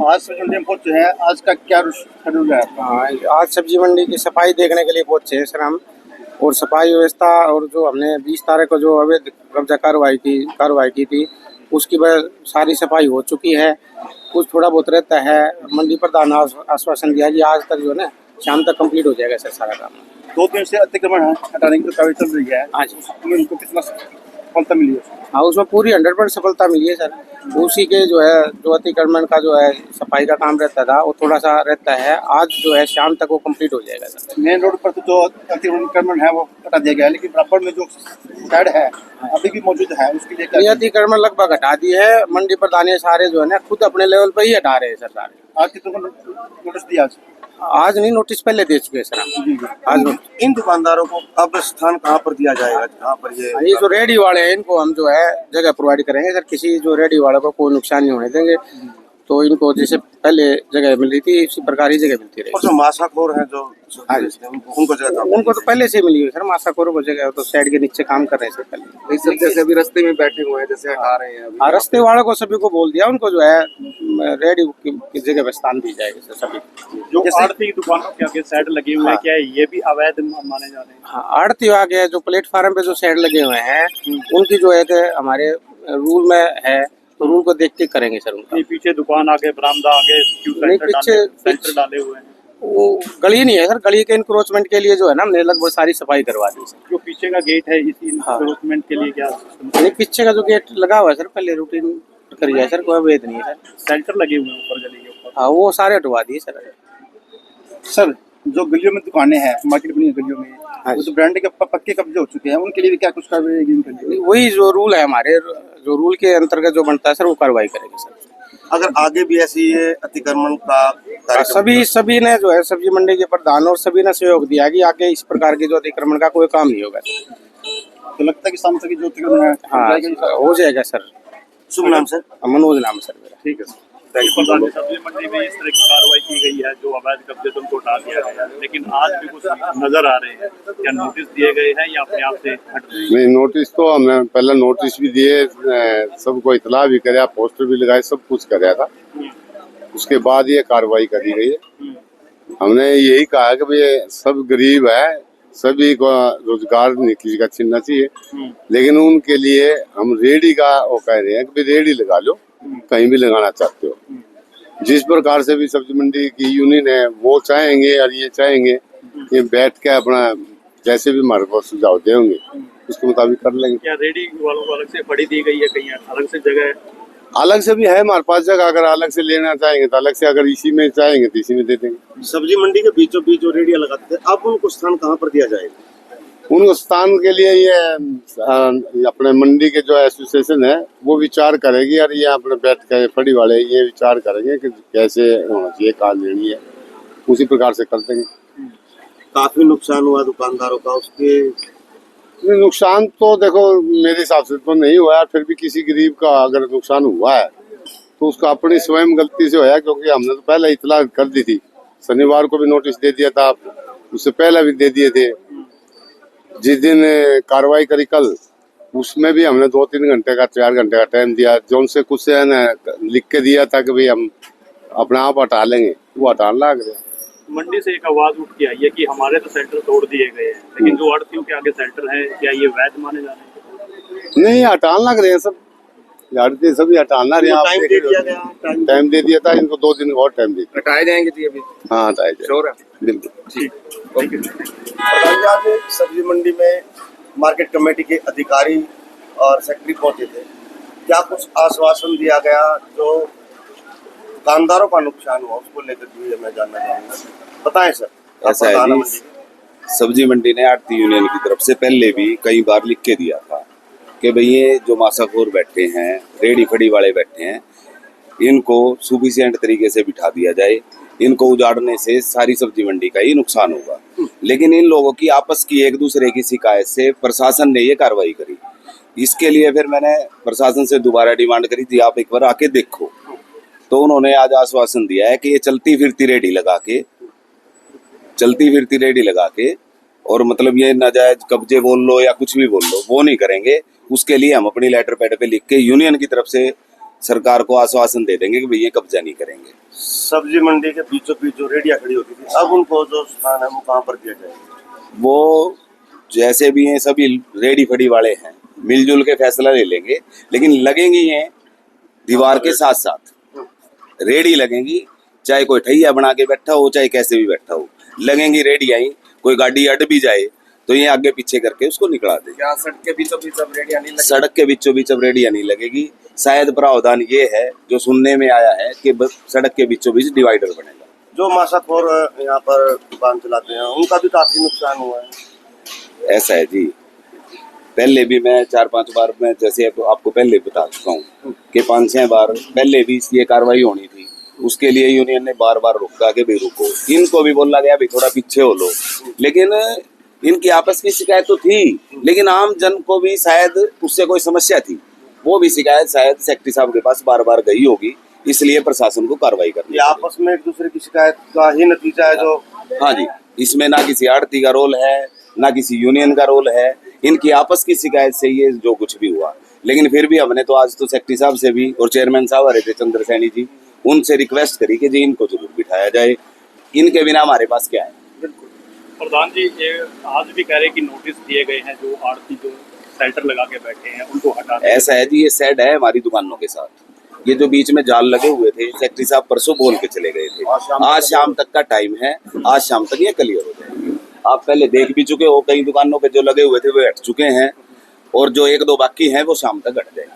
आज सब्जी मंडी में पहुंचे हैं, आज का क्या शेड्यूल है आपका? हाँ, आज सब्जी मंडी की सफाई देखने के लिए पहुंचे हैं सर हम। और सफाई व्यवस्था और जो हमने 20 तारीख को जो अवैध कब्जा कार्रवाई की थी उसकी वजह सारी सफाई हो चुकी है। कुछ थोड़ा बहुत रहता है। मंडी प्रधान ने आश्वासन दिया कि आज तक जो है ना शाम तक कंप्लीट हो जाएगा सर सारा काम। 2 दिन से अतिक्रमण हटाने की कार्रवाई चल रही है। हाँ जी, उसमें इनको कितना सफलता मिली है? हाँ उसमें पूरी 100% सफलता मिली है सर। उसी के जो है जो अतिक्रमण का जो है सफाई का काम रहता था वो थोड़ा सा रहता है, आज जो है शाम तक वो कंप्लीट हो जाएगा सर। मेन रोड पर तो जो अतिक्रमण है वो हटा दिया गया है, लेकिन बराबर में जो साइड है अभी भी मौजूद है, उसके लिए ये अतिक्रमण लगभग हटा दिए है। मंडी प्रधान ये सारे जो है ना खुद अपने लेवल पर ही हटा रहे हैं सर सारे। आज कितने को नोटिस दिया? आज नहीं, नोटिस पहले दे चुके हैं सर हम। आज इन दुकानदारों को अब स्थान कहाँ पर दिया जाएगा, जहाँ पर ये जो रेडी वाले हैं इनको हम जो है जगह प्रोवाइड करेंगे सर। किसी जो रेडी वाले को कोई नुकसान नहीं होने देंगे। तो इनको जैसे पहले जगह मिल रही थी इसी प्रकार ही जगह मिलती और रहेगी। जो मासाखोर हैं जो उनको जगह उनको तो पहले से मिली हुई सर। मासाखोरों को जगह तो साइड के नीचे काम कर रहे हैं सर पहले। सब जैसे अभी रास्ते में बैठे हुए हैं, जैसे आ रहे हैं हाँ, रास्ते वालों को सभी को बोल दिया, उनको जो है रेडी की जगह पे स्थान दी जाएगी सर सभी। जो आड़ती दुकानों के आगे साइड लगे हुए हैं, क्या ये भी अवैध माने जा रहे हैं? हाँ, आड़ती आगे जो प्लेटफार्म पे जो साइड लगे हुए हैं उनकी जो है कि हमारे रूल में है, तो रूल को देख के करेंगे सर उनका। पीछे दुकान आगे, बरामदा आगे, नहीं, पीछे डाले हुए हैं। वो गली नहीं है सर। गली के इंक्रोचमेंट के लिए जो है ना हमने लगभग सारी सफाई करवा दी सर। जो पीछे का गेट है इसी इंक्रोचमेंट के लिए क्या सिस्टम? नहीं, पीछे का जो गेट लगा हुआ है सर पहले रूटीन करिए है सर, कोई वेद नहीं है सर। सेंटर लगे हुए हैं ऊपर गली के ऊपर। हाँ, वो सारे हटवा दिए सर। सर, जो गलियों में दुकानें हैं, मार्केट बनी है गलियों में, हाँ वो जो ब्रांड के पक्के कब्जे हो चुके हैं, उनके लिए भी क्या कुछ कार्रवाई होगी? वही जो रूल है हमारे, जो रूल के अंतर्गत जो बनता है सर वो कार्रवाई करेंगे सर। अगर आगे भी ऐसी ये अतिक्रमण का सभी ने जो है सब्जी मंडी के प्रधान और सभी ने सहयोग दिया कि आगे इस प्रकार के जो अतिक्रमण का कोई काम नहीं होगा। तो लगता है कि शाम तक जो अतिक्रमण है हाँ हो जाएगा सर। शुभ नाम सर? मनोज नाम सर मेरा। ठीक है सर। सब्जी मंडी में इस तरह की कार्रवाई की गई है, जो अवैध कब्जे से उनको हटा दिया गया है, लेकिन आज भी कुछ नजर आ रहे हैं। क्या नोटिस दिए गए हैं या अपने आप से हट रहे हैं? नहीं, नोटिस तो हमने पहले नोटिस भी दिए, सबको इतला भी कराया, पोस्टर भी लगाए, सब कुछ कराया था। उसके बाद ये कार्रवाई करी गई है। हमने यही कहा कि भाई सब गरीब है, सभी को रोजगार किसी का छीनना चाहिए, लेकिन उनके लिए हम रेडी का वो कह रहे हैं कि भाई रेडी लगा लो कहीं भी लगाना चाहते हो। जिस प्रकार से भी सब्जी मंडी की यूनियन है वो चाहेंगे और ये चाहेंगे कि बैठ के अपना जैसे भी हमारे को सुझाव देंगे उसके मुताबिक कर लेंगे। क्या रेडी वालों को अलग से फड़ी दी गई है, कहीं अलग से जगह है? अलग से भी है हमारे पास जगह, अगर अलग से लेना चाहेंगे तो अलग से, अगर इसी में चाहेंगे तो इसी में दे देंगे। सब्जी मंडी के बीचों बीच जो रेडिया लगाते थे, अब उनको स्थान कहाँ पर दिया जाएगा? उनको स्थान के लिए ये अपने मंडी के जो एसोसिएशन है वो विचार करेगी और ये अपने बैठ कर फड़ी वाले ये विचार करेंगे कि कैसे होना चाहिए, कहाँ लेनी है, उसी प्रकार से कर देंगे। काफी नुकसान हुआ दुकानदारों का, उसके नुकसान तो देखो मेरे हिसाब से तो नहीं हुआ, फिर भी किसी गरीब का अगर नुकसान हुआ है तो उसका अपनी स्वयं गलती से होया, क्योंकि हमने तो पहले इतला कर दी थी। शनिवार को भी नोटिस दे दिया था, उससे पहले भी दे दिए थे। जिस दिन कार्रवाई करी कल, उसमें भी हमने 2-3 घंटे का 4 घंटे का टाइम दिया, जो उनसे कुछ लिख के दिया था कि भाई हम अपना आप हटा लेंगे, वो हटाने लग गए। मंडी से एक आवाज उठ के आई है कि हमारे तो सेंटर तोड़ दिए गए हैं, लेकिन जो आड़तियों के आगे सेंटर है, क्या ये वैध माने जा रहे हैं? नहीं, हटाने लग रहे हैं सब, आड़ती सभी हटाना रहे हैं। टाइम दे दिया था इनको, 2 दिन और टाइम दिया। हटाए जाएंगे अभी? हाँ हटाए जाएंगे, बिल्कुल। आज सब्जी मंडी में मार्केट कमेटी के अधिकारी और सेक्रेटरी पहुंचे थे, क्या कुछ आश्वासन दिया गया जो दुकानदारों का नुकसान हुआ उसको लेकर के मैं जानना चाहूँगा, बताएं सर। ऐसा है जी, सब्जी मंडी ने आड़ती यूनियन की तरफ से पहले भी कई बार लिख के दिया था कि भाई ये जो मासाखोर बैठे हैं, रेडी फड़ी वाले बैठे हैं, इनको सुफिशिएंट तरीके से बिठा दिया जाए। इनको उजाड़ने से सारी सब्जी मंडी का ही नुकसान होगा। लेकिन इन लोगों की आपस की एक दूसरे की शिकायत से प्रशासन ने ये कार्रवाई करी। इसके लिए फिर मैंने प्रशासन से दोबारा डिमांड करी थी, आप एक बार आके देखो। तो उन्होंने आज आश्वासन दिया है कि ये चलती फिरती रेडी लगा के और मतलब ये नाजायज कब्जे बोल लो या कुछ भी बोल लो, वो नहीं करेंगे। उसके लिए हम अपनी लेटर पैड पे लिख के यूनियन की तरफ से सरकार को आश्वासन दे देंगे कि भैया कब्जा नहीं करेंगे। सब्जी मंडी के बीचों बीच जो रेडियां खड़ी होती थी, अब उनको जो स्थान है वो कहाँ पर दिया जाएगा? वो जैसे भी हैं सभी रेडी फड़ी वाले हैं, मिलजुल के फैसला ले लेंगे, लेकिन लगेंगी ये दीवार के साथ साथ रेडी लगेंगी, चाहे कोई ठैया बना के बैठा हो चाहे कैसे भी बैठा हो, लगेंगी रेडी आई। कोई गाड़ी अट भी जाए तो ये आगे पीछे करके उसको निकला दे। क्या सड़क के बीचों बीच अब रेडियां नहीं लगेगी? सड़क के बीचों बीच अब रेडियां नहीं लगेगी। शायद प्रावधान ये है जो सुनने में आया है कि सड़क के बीचों बीच डिवाइडर बनेगा। जो मासाखोर यहाँ पर दुकान चलाते हैं उनका भी काफी नुकसान हुआ है। ऐसा है जी, पहले भी मैं 4-5 बार मैं जैसे आपको पहले बता चुका हूँ कि 5-6 बार पहले भी ये कार्रवाई होनी थी, उसके लिए यूनियन ने बार बार रोका कि भाई रुको। इनको भी बोला गया भाई थोड़ा पीछे हो लो, लेकिन इनकी आपस की शिकायत तो थी, लेकिन आम जन को भी शायद उससे कोई समस्या थी, वो भी शिकायत शायद सेक्रेटरी साहब के पास बार बार गई होगी, इसलिए प्रशासन को कार्रवाई करनी। ये आपस में एक दूसरे की शिकायत का ही नतीजा है जो। हाँ जी, इसमें ना किसी आड़ती का रोल है ना किसी यूनियन का रोल है, इनकी आपस की शिकायत से ये जो कुछ भी हुआ। लेकिन फिर भी हमने तो आज तो सेक्रेटरी साहब से भी और चेयरमैन साहब आ रहे थे चंद्र सैनी जी, उनसे रिक्वेस्ट करी कि जी इनको जरूर बिठाया जाए, इनके बिना हमारे पास क्या है। प्रधान जी, ये आज भी कह रहे कि नोटिस दिए गए हैं जो आड़ती जो शेल्टर लगा के बैठे हैं उनको हटा दें। ऐसा है जी, ये सेड है हमारी दुकानों के साथ, ये जो बीच में जाल लगे हुए थे सेक्रेटरी साहब परसों बोल के चले गए थे, आज शाम तक का टाइम है, आज शाम तक ये क्लियर हो जाएंगे। आप पहले देख भी चुके हो, कई दुकानों पे जो लगे हुए थे वो हट चुके हैं और जो 1-2 बाकी हैं वो शाम तक हट जाएंगे।